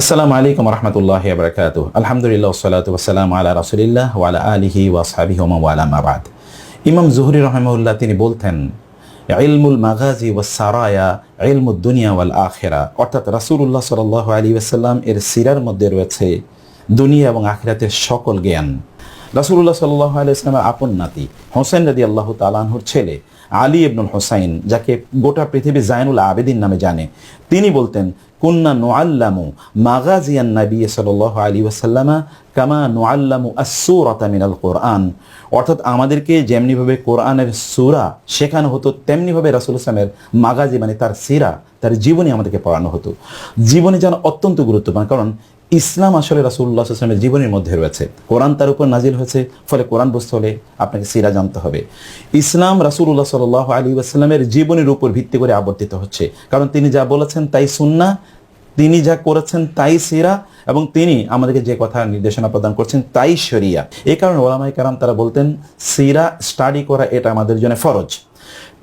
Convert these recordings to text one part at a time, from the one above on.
আসসালামু আলাইকুম রহমতুল্লাহি ওয়া বারাকাতুহু। আলহামদুলিল্লাহ ওয়াসসালাতু ওয়াসসালামু আলা রাসূলিল্লাহ ওয়া আলা আলিহি ওয়া আসহাবিহি ওয়া মান ওয়ালা, মা বাদ। ইমাম জুহরি রাহিমাহুল্লাহ তিনি বলতেন, ইলমুল মাগাজি ওয়াস সারায়া ইলমুদ দুনিয়া ওয়াল আখিরা। অর্থাৎ রাসূলুল্লাহ সাল্লাল্লাহু আলাইহি ওয়াসাল্লাম এর সিরার মধ্যে রয়েছে দুনিয়া এবং আখিরাতের সকল জ্ঞান। রাসূলুল্লাহ সাল্লাল্লাহু আলাইহি ওয়াসাল্লামের আপন নাতি হোসেন রাদিয়াল্লাহু তাআলা আনহুর ছেলে আলী ইবনুল হোসাইন, যাকে গোটা পৃথিবী জাইনুল আবেদিন নামে জানে, তিনি বলতেন, কুন্না নুআল্লামু মাগাজিয়ান নবী সাল্লাল্লাহু আলাইহি ওয়াসাল্লাম কামা নুআল্লামু আস-সূরাতা মিনাল কুরআন। অর্থাৎ আমাদেরকে যেমনিভাবে কোরআনের সূরা শেখানো হতো, তেমনিভাবে রাসূল সাল্লাল্লাহু আলাইহি ওয়াসাল্লামের মাগাজি মানে তার সিরা, তার জীবনী আমাদেরকে পড়ানো হতো। জীবনী যেন অত্যন্ত গুরুত্বপূর্ণ, কারণ ইসলাম আসলে রাসূলুল্লাহ সাল্লাল্লাহু আলাইহি ওয়াসাল্লামের জীবনের মধ্যে রয়েছে। কোরআন তার উপর নাজিল হয়েছে, ফলে কোরআন বুঝতে হলে আপনাকে সিরা জানতে হবে। ইসলাম রাসূলুল্লাহ সাল্লাল্লাহু আলাইহি ওয়াসাল্লামের জীবনের উপর ভিত্তি করে আবর্তিত হচ্ছে, কারণ তিনি যা বলেছেন তাই সুন্নাহ, তিনি যা করেছেন তাই সিরা, এবং তিনি আমাদেরকে যে কথা নির্দেশনা প্রদান করছেন তাই শরিয়া। এই কারণে ওলামায়ে কেরাম তারা বলতেন, সিরা স্টাডি করা এটা আমাদের জন্য ফরজ।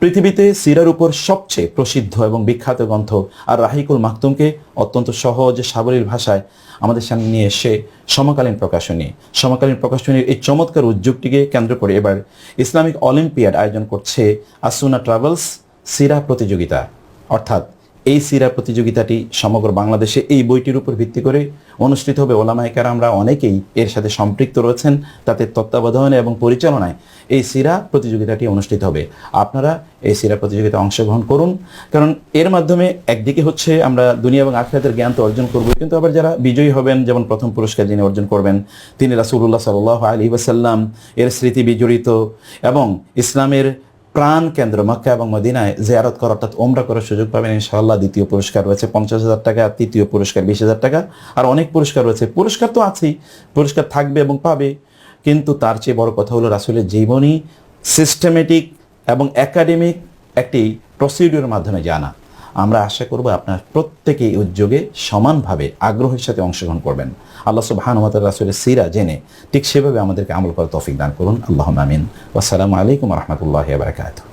পৃথিবীতে সিরার উপর সবচেয়ে প্রসিদ্ধ এবং বিখ্যাত গ্রন্থ আর রাহিকুল মাকতুমকে অত্যন্ত সহজ সাবলীল ভাষায় আমাদের সামনে নিয়ে এসে সমকালীন প্রকাশনীর এই চমৎকার উদ্যোগটিকে কেন্দ্র করে এবার ইসলামিক অলিম্পিয়াড আয়োজন করছে আসুনা ট্রাভেলস সিরা প্রতিযোগিতা। অর্থাৎ এই সিরা প্রতিযোগিতাটি সমগ্র বাংলাদেশে এই বইটির উপর ভিত্তি করে অনুষ্ঠিত হবে। ওলামায়ে কেরামরা অনেকেই এর সাথে সম্পৃক্ত রয়েছেন, তাদের তত্ত্বাবধানে এবং পরিচালনায় এই সিরা প্রতিযোগিতাটি অনুষ্ঠিত হবে। আপনারা এই সিরা প্রতিযোগিতায় অংশগ্রহণ করুন, কারণ এর মাধ্যমে একদিকে হচ্ছে আমরা দুনিয়া এবং আখিরাতের জ্ঞান তো অর্জন করব, কিন্তু আবার যারা বিজয়ী হবেন, যেমন প্রথম পুরস্কার যিনি অর্জন করবেন তিনি রাসূলুল্লাহ সাল্লাল্লাহু আলাইহি ওয়াসাল্লাম এর স্মৃতি বিজড়িত এবং ইসলামের প্রাণ কেন্দ্র মক্কা এবং মদিনায় জিয়ারত করা অর্থাৎ ওমরা করার সুযোগ পাবেন ইনশাআল্লাহ। দ্বিতীয় পুরস্কার রয়েছে 50,000 টাকা, তৃতীয় পুরস্কার 20,000 টাকা, আর অনেক পুরস্কার রয়েছে। পুরস্কার তো আছেই, পুরস্কার থাকবে এবং পাবে, কিন্তু তার চেয়ে বড় কথা হলো রাসূলের জীবনী সিস্টেমেটিক এবং একাডেমিক একটি প্রসিডিউরের মাধ্যমে জানা। আমরা আশা করব আপনার প্রত্যেকেই উদ্যোগে সমানভাবে আগ্রহের সাথে অংশগ্রহণ করবেন। আল্লাহ সুবহানাহু ওয়া তাআলা রাসূলের সিরা জেনে ঠিক সেভাবে আমাদেরকে আমল করার তৌফিক দান করুন। আল্লাহুম্মা আমিন। ওয়াসসালামু আলাইকুম ওয়া রাহমাতুল্লাহি ওয়া বারাকাতুহু।